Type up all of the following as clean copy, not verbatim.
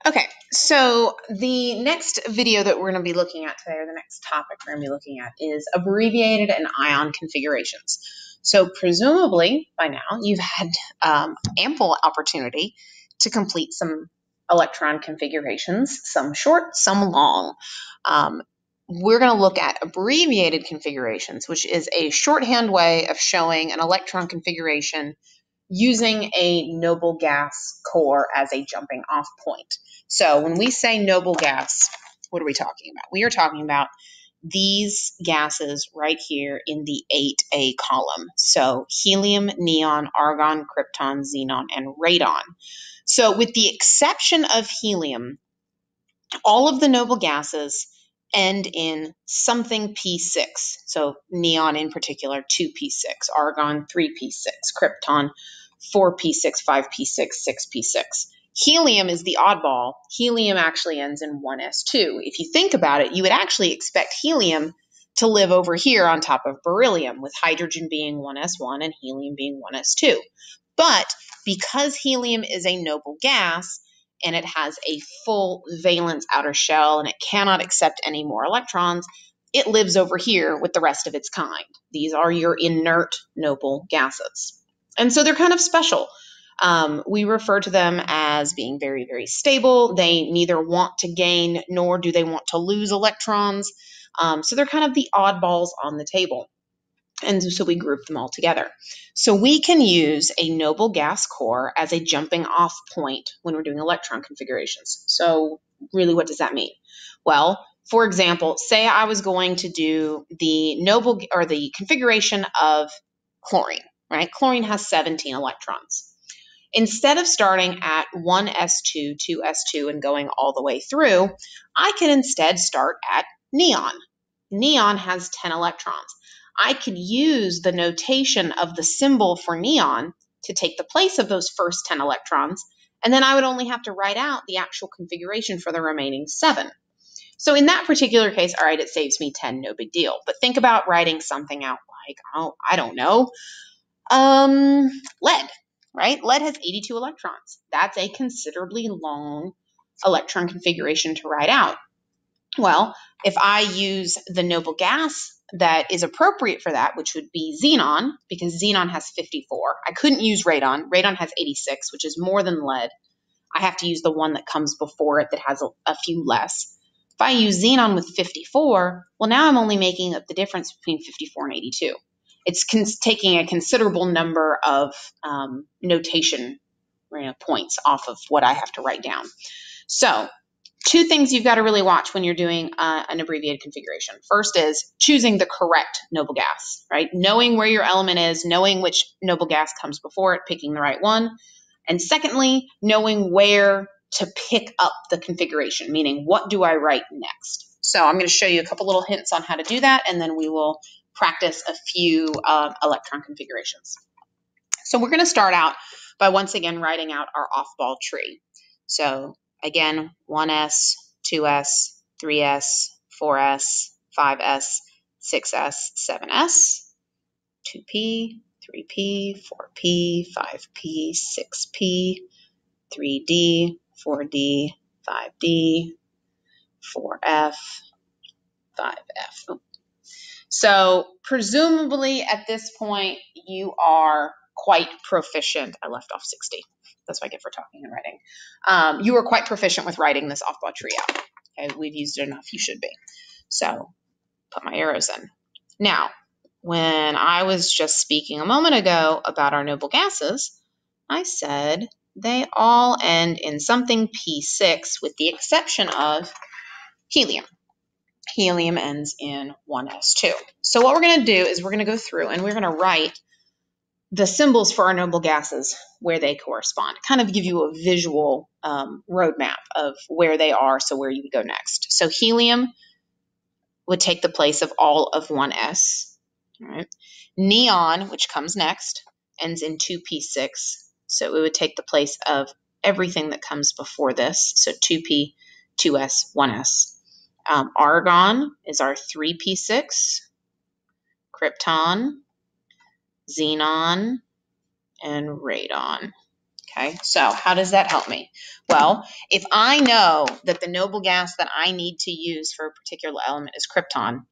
Okay, so the next video that we're going to be looking at today, or the next topic we're going to be looking at, is abbreviated and ion configurations. So presumably by now you've had ample opportunity to complete some electron configurations, some short, some long. We're going to look at abbreviated configurations, which is a shorthand way of showing an electron configuration using a noble gas core as a jumping off point. So when we say noble gas, what are we talking about? We are talking about these gases right here in the 8A column. So helium, neon, argon, krypton, xenon, and radon. So with the exception of helium, all of the noble gases end in something P6. So neon in particular, 2P6, argon, 3P6, krypton, 4P6, 5P6, 6P6. Helium is the oddball. Helium actually ends in 1s2. If you think about it, you would actually expect helium to live over here on top of beryllium, with hydrogen being 1s1 and helium being 1s2. But because helium is a noble gas, and it has a full valence outer shell, and it cannot accept any more electrons, it lives over here with the rest of its kind. These are your inert noble gases. And so they're kind of special. We refer to them as being very, very stable. They neither want to gain nor do they want to lose electrons. So they're kind of the oddballs on the table. And so we group them all together. So we can use a noble gas core as a jumping off point when we're doing electron configurations. So really, what does that mean? Well, for example, say I was going to do the noble or the configuration of chlorine, right? Chlorine has 17 electrons. Instead of starting at 1s2, 2s2, and going all the way through, I can instead start at neon. Neon has 10 electrons. I could use the notation of the symbol for neon to take the place of those first 10 electrons, and then I would only have to write out the actual configuration for the remaining 7. So in that particular case, all right, it saves me 10, no big deal. But think about writing something out like, oh, I don't know, lead, right? Lead has 82 electrons. That's a considerably long electron configuration to write out. Well, if I use the noble gas that is appropriate for that, which would be xenon, because xenon has 54. I couldn't use radon. Radon has 86, which is more than lead. I have to use the one that comes before it that has a few less. If I use xenon with 54, well, now I'm only making up the difference between 54 and 82. It's taking a considerable number of notation points off of what I have to write down. So 2 things you've got to really watch when you're doing an abbreviated configuration. First is choosing the correct noble gas, right? Knowing where your element is, knowing which noble gas comes before it, picking the right one. And secondly, knowing where to pick up the configuration, meaning what do I write next? So I'm going to show you a couple little hints on how to do that, and then we will practice a few electron configurations. So we're going to start out by once again writing out our off-ball tree. So again, 1s, 2s, 3s, 4s, 5s, 6s, 7s, 2p, 3p, 4p, 5p, 6p, 3d, 4d, 5d, 4f, 5f. So presumably at this point, you are quite proficient. I left off 60. That's what I get for talking and writing. You are quite proficient with writing this off-ball tree out. Okay, we've used it enough. You should be. So put my arrows in. Now, when I was just speaking a moment ago about our noble gases, I said they all end in something P6 with the exception of helium. Helium ends in 1s2. So what we're going to do is we're going to go through and we're going to write the symbols for our noble gases where they correspond, kind of give you a visual roadmap of where they are, so where you would go next. So helium would take the place of all of 1s. All right. Neon, which comes next, ends in 2p6, so it would take the place of everything that comes before this, so 2p, 2s, 1s. Argon is our 3p6, krypton, xenon, and radon. Okay, so how does that help me? Well, if I know that the noble gas that I need to use for a particular element is krypton,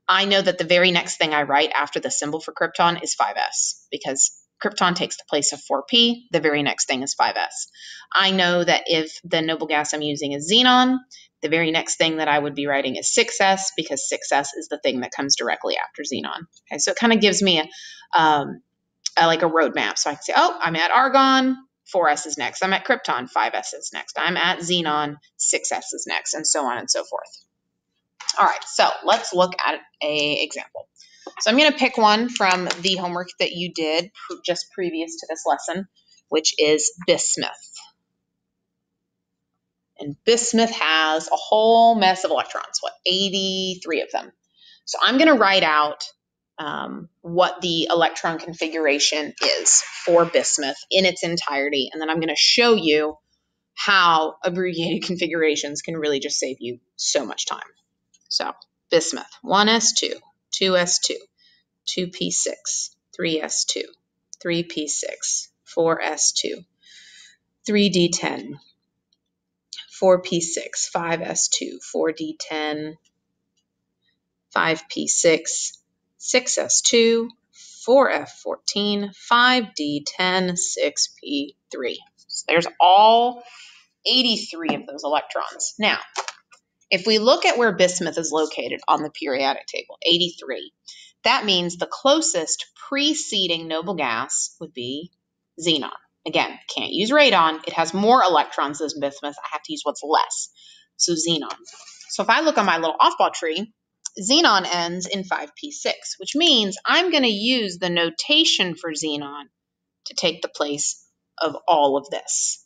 I know that the very next thing I write after the symbol for krypton is 5s, because krypton takes the place of 4p. The very next thing is 5s. I know that if the noble gas I'm using is xenon, the very next thing that I would be writing is 6s, because 6s is the thing that comes directly after xenon. Okay, so it kind of gives me like a roadmap. So I can say, oh, I'm at argon, 4s is next. I'm at krypton, 5s is next. I'm at xenon, 6s is next, and so on and so forth. All right, so let's look at an example. So I'm going to pick one from the homework that you did just previous to this lesson, which is bismuth. And bismuth has a whole mess of electrons, 83 of them. So I'm going to write out what the electron configuration is for bismuth in its entirety, and then I'm going to show you how abbreviated configurations can really just save you so much time. So bismuth, 1s2, 2s2, 2p6, 3s2, 3p6, 4s2, 3d10, 4p6, 5s2, 4d10, 5p6, 6s2, 4f14, 5d10, 6p3. So there's all 83 of those electrons. Now, if we look at where bismuth is located on the periodic table, 83, that means the closest preceding noble gas would be xenon. Again, can't use radon. It has more electrons than bismuth. I have to use what's less. So xenon. So if I look on my little off-ball tree, xenon ends in 5p6, which means I'm going to use the notation for xenon to take the place of all of this.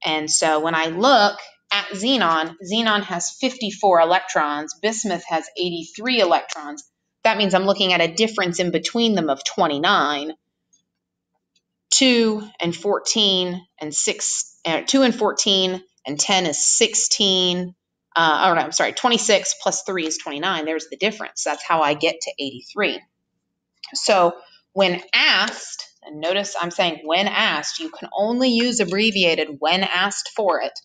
And so when I look at xenon, xenon has 54 electrons, bismuth has 83 electrons. That means I'm looking at a difference in between them of 29. 2 and 14 and 2 and 14 and 10 is 16. 26 plus 3 is 29. There's the difference. That's how I get to 83. So when asked, and notice I'm saying when asked, you can only use abbreviated when asked for it.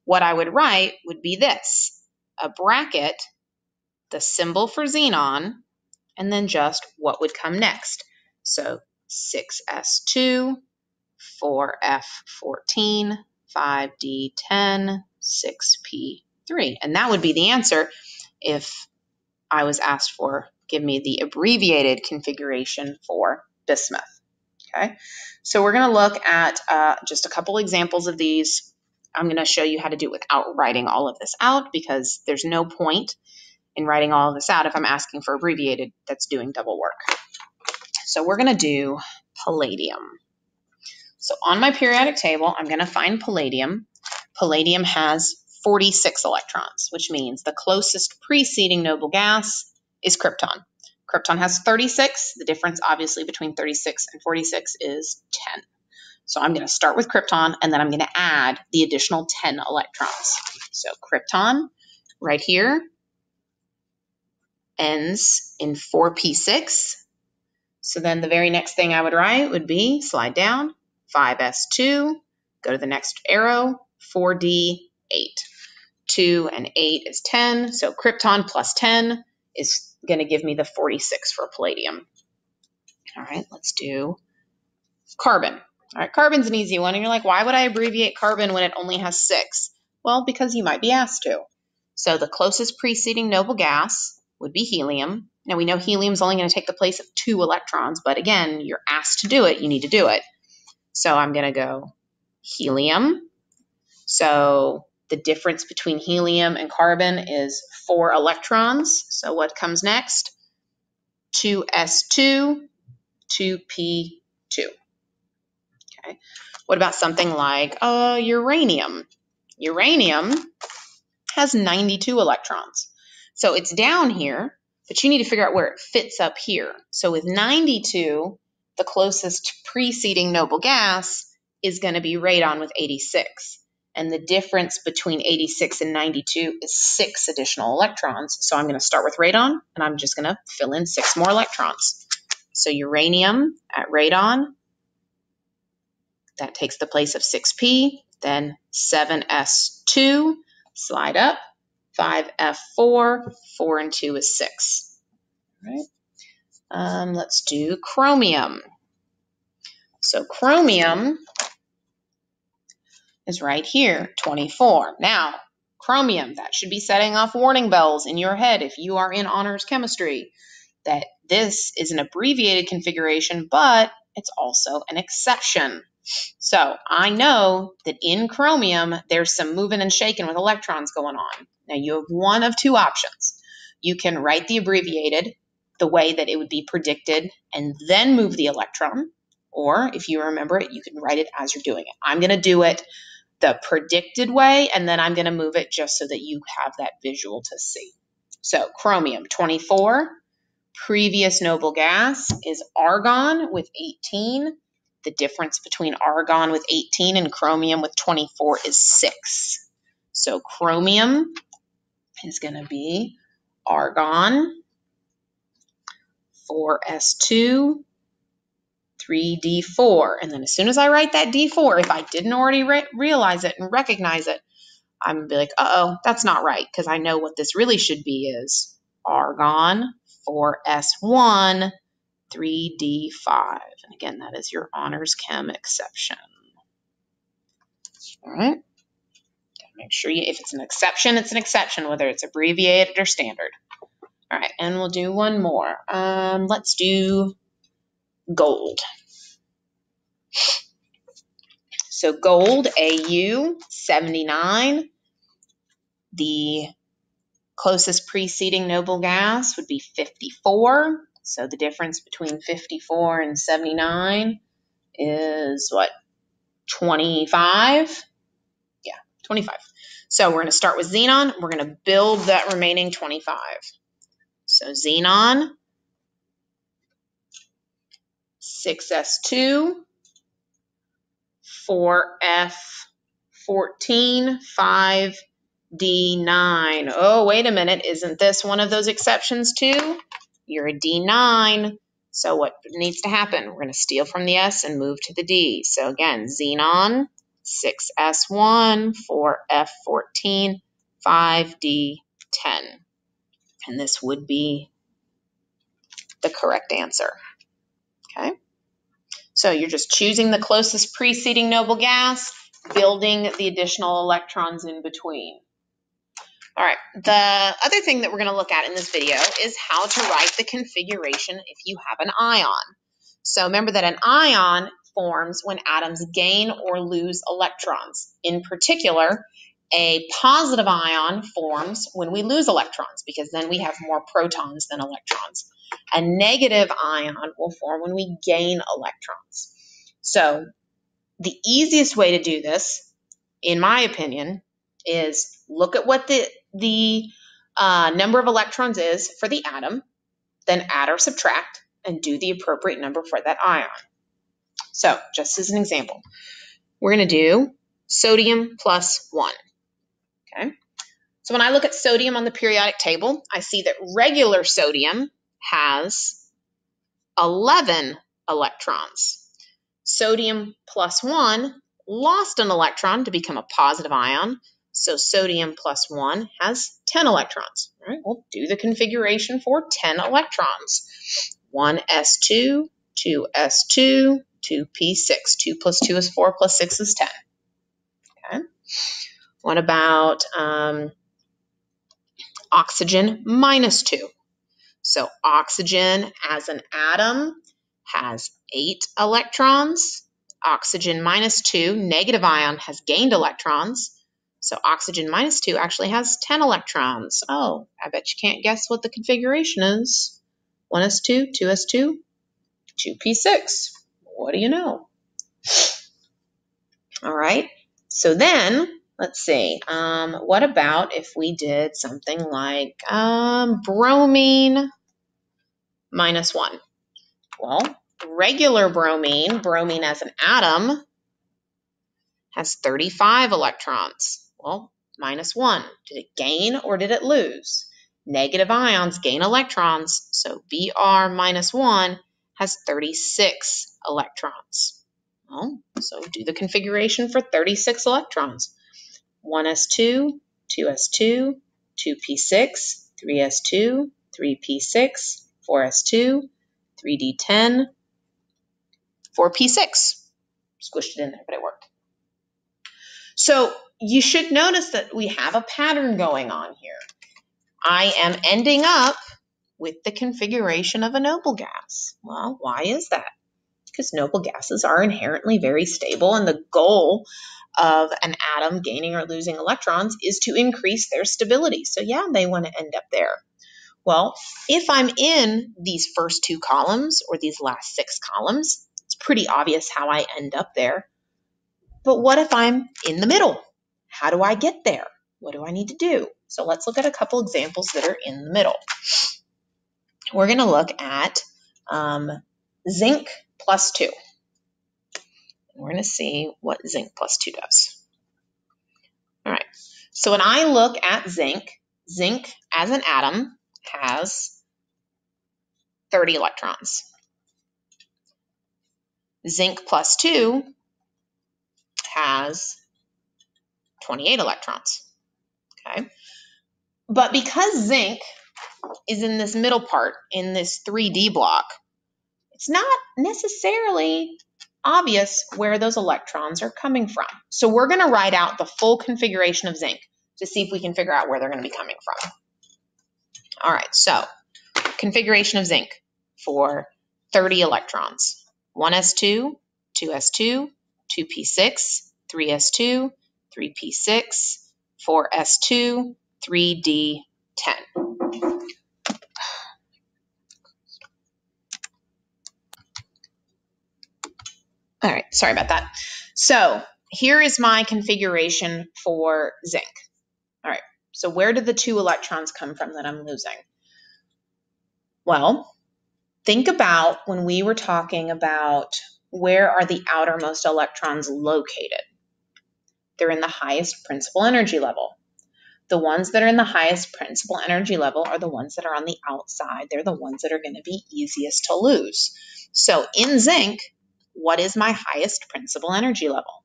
What I would write would be this, a bracket, the symbol for xenon, and then just what would come next. So 6s2, 4f14, 5d10, 6p3. And that would be the answer if I was asked for, give me the abbreviated configuration for bismuth. Okay, so we're going to look at just a couple examples of these. I'm going to show you how to do it without writing all of this out, because there's no point in writing all of this out if I'm asking for abbreviated. That's doing double work. So we're going to do palladium. So on my periodic table, I'm going to find palladium. Palladium has 46 electrons, which means the closest preceding noble gas is krypton. Krypton has 36. The difference, obviously, between 36 and 46 is 10. So I'm going to start with krypton, and then I'm going to add the additional 10 electrons. So krypton, right here, ends in 4p6. So then the very next thing I would write would be, slide down, 5s2, go to the next arrow, 4d8. 2 and 8 is 10, so krypton plus 10 is going to give me the 46 for palladium. All right, let's do carbon. All right, carbon's an easy one, and you're like, why would I abbreviate carbon when it only has 6? Well, because you might be asked to. So the closest preceding noble gas would be helium. Now we know helium's only going to take the place of 2 electrons, but again, you're asked to do it, you need to do it. So I'm going to go helium. So the difference between helium and carbon is 4 electrons. So what comes next? 2s2, 2p2. Okay. What about something like uranium? Uranium has 92 electrons. So it's down here, but you need to figure out where it fits up here. So with 92, the closest preceding noble gas is going to be radon with 86. And the difference between 86 and 92 is 6 additional electrons. So I'm going to start with radon, and I'm just going to fill in 6 more electrons. So uranium at radon that takes the place of 6p. Then 7s2, slide up, 5f4, 4 and 2 is 6. All right. Let's do chromium. So chromium is right here, 24. Now, chromium, that should be setting off warning bells in your head if you are in honors chemistry, that this is an abbreviated configuration, but it's also an exception. So I know that in chromium, there's some moving and shaking with electrons going on. Now you have one of two options. You can write the abbreviated the way that it would be predicted and then move the electron. Or if you remember it, you can write it as you're doing it. I'm going to do it the predicted way, and then I'm going to move it just so that you have that visual to see. So chromium, 24. Previous noble gas is argon with 18. The difference between argon with 18 and chromium with 24 is 6. So chromium is going to be argon, 4s2, 3d4. And then as soon as I write that d4, if I didn't already realize it and recognize it, I'm going to be like, uh-oh, that's not right, because I know what this really should be is argon, 4s1, 3d5. And again, that is your honors chem exception. All right. Make sure if it's an exception, whether it's abbreviated or standard. All right, and we'll do one more. Let's do gold. So gold, Au, 79. The closest preceding noble gas would be 54. So the difference between 54 and 79 is what? 25? Yeah, 25. So we're going to start with xenon. We're going to build that remaining 25. So xenon, 6s2, 4f14, 5d9. Oh, wait a minute. Isn't this one of those exceptions too? You're a d9. So what needs to happen? We're going to steal from the s and move to the d. So again, xenon, 6s1, 4f14, 5d10. And this would be the correct answer. Okay? So you're just choosing the closest preceding noble gas, building the additional electrons in between. All right, the other thing that we're going to look at in this video is how to write the configuration if you have an ion. So remember that an ion forms when atoms gain or lose electrons. In particular, a positive ion forms when we lose electrons, because then we have more protons than electrons. A negative ion will form when we gain electrons. So the easiest way to do this, in my opinion, is look at what the number of electrons is for the atom, then add or subtract, and do the appropriate number for that ion. So just as an example, we're going to do sodium plus 1. Okay. So when I look at sodium on the periodic table, I see that regular sodium has 11 electrons. Sodium plus 1 lost an electron to become a positive ion, so sodium plus 1 has 10 electrons. All right, we'll do the configuration for 10 electrons. 1s2, 2s2, 2p6. 2 plus 2 is 4 plus 6 is 10. Okay. What about oxygen minus 2? So oxygen as an atom has 8 electrons. Oxygen minus 2, negative ion, has gained electrons. So oxygen minus 2 actually has 10 electrons. Oh, I bet you can't guess what the configuration is. 1s2, 2s2, 2p6. What do you know? All right. So then, let's see. What about if we did something like bromine minus 1? Well, regular bromine as an atom, has 35 electrons. Well, minus 1. Did it gain or did it lose? Negative ions gain electrons, so Br minus 1 has 36 electrons. Well, So do the configuration for 36 electrons. 1s2, 2s2, 2p6, 3s2, 3p6, 4s2, 3d10, 4p6. Squished it in there, but it worked. So you should notice that we have a pattern going on here. I am ending up with the configuration of a noble gas. Well, why is that? Because noble gases are inherently very stable, and the goal of an atom gaining or losing electrons is to increase their stability. So yeah, they want to end up there. Well, if I'm in these first 2 columns or these last 6 columns, it's pretty obvious how I end up there. But what if I'm in the middle? How do I get there? What do I need to do? So let's look at a couple examples that are in the middle. We're going to look at zinc plus 2. We're going to see what zinc plus 2 does. All right. So when I look at zinc, zinc as an atom has 30 electrons. Zinc plus 2 has 28 electrons. Okay. But because zinc is in this middle part, in this 3D block, it's not necessarily obvious where those electrons are coming from. So we're going to write out the full configuration of zinc to see if we can figure out where they're going to be coming from. All right, so configuration of zinc for 30 electrons. 1s2, 2s2, 2p6, 3s2, 3p6, 4s2, 3d10. All right, sorry about that. So here is my configuration for zinc. All right, so where did the 2 electrons come from that I'm losing? Well, think about when we were talking about where are the outermost electrons located. They're in the highest principal energy level. The ones that are in the highest principal energy level are the ones that are on the outside. They're the ones that are going to be easiest to lose. So in zinc, what is my highest principal energy level?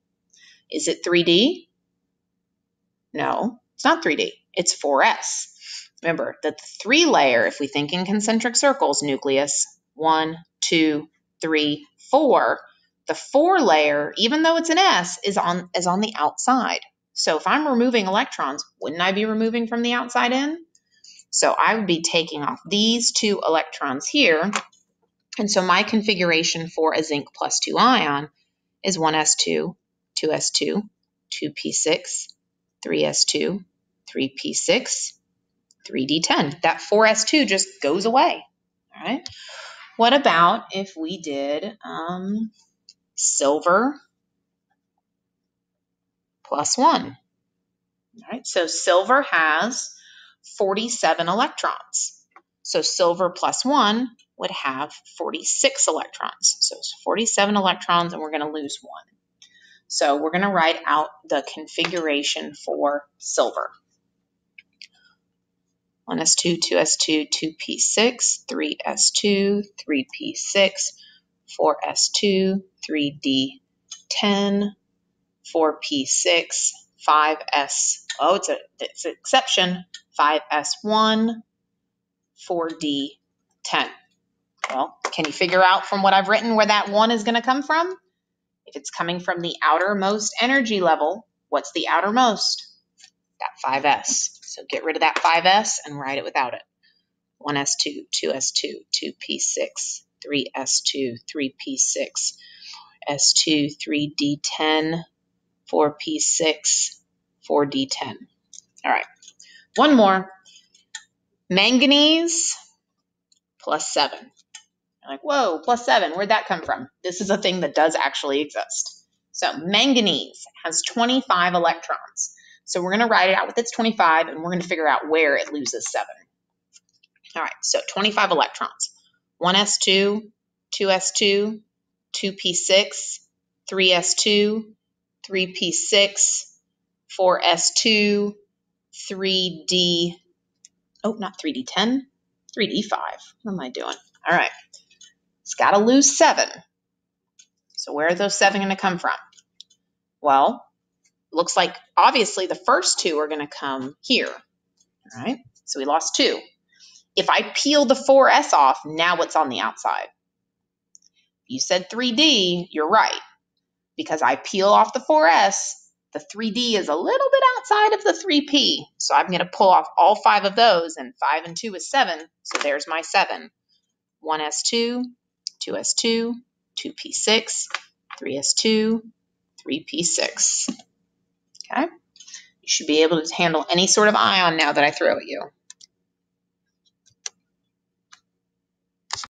Is it 3D? No, it's not 3D. It's 4s. Remember that the 3 layer, if we think in concentric circles, nucleus, 1, 2, 3, 4, the 4 layer, even though it's an S, is on the outside. So if I'm removing electrons, wouldn't I be removing from the outside in? So I would be taking off these 2 electrons here. And so my configuration for a zinc plus 2 ion is 1s2, 2s2, 2p6, 3s2, 3p6, 3d10. That 4s2 just goes away. All right. What about if we did silver plus 1? All right. So silver has 47 electrons. So silver plus 1 would have 46 electrons. So it's 47 electrons, and we're going to lose 1. So we're going to write out the configuration for silver. 1s2, 2s2, 2p6, 3s2, 3p6, 4s2, 3d10, 4p6, 5s. Oh, it's an exception. 5s1, 4d10. Well, can you figure out from what I've written where that 1 is going to come from? If it's coming from the outermost energy level, what's the outermost? That 5s. So get rid of that 5s and write it without it. 1s2, 2s2, 2p6, 3s2, 3p6, s2, 3d10, 4p6, 4d10. All right, one more. Manganese plus 7. You're like, whoa, plus 7, where'd that come from? This is a thing that does actually exist. So manganese has 25 electrons. So we're going to write it out with its 25, and we're going to figure out where it loses 7. All right, so 25 electrons. 1s2, 2s2, 2p6, 3s2, 3p6, 4s2, 3d, oh, not 3d10, 3d5. What am I doing? All right, it's got to lose 7. So where are those 7 going to come from? Well, looks like obviously the first 2 are going to come here. All right, so we lost 2. If I peel the 4s off, now what's on the outside? You said 3d, you're right. Because I peel off the 4s, the 3d is a little bit outside of the 3p. So I'm going to pull off all 5 of those, and 5 and 2 is 7. So there's my 7. 1s2, 2s2, 2p6, 3s2, 3p6. Okay? You should be able to handle any sort of ion now that I throw at you.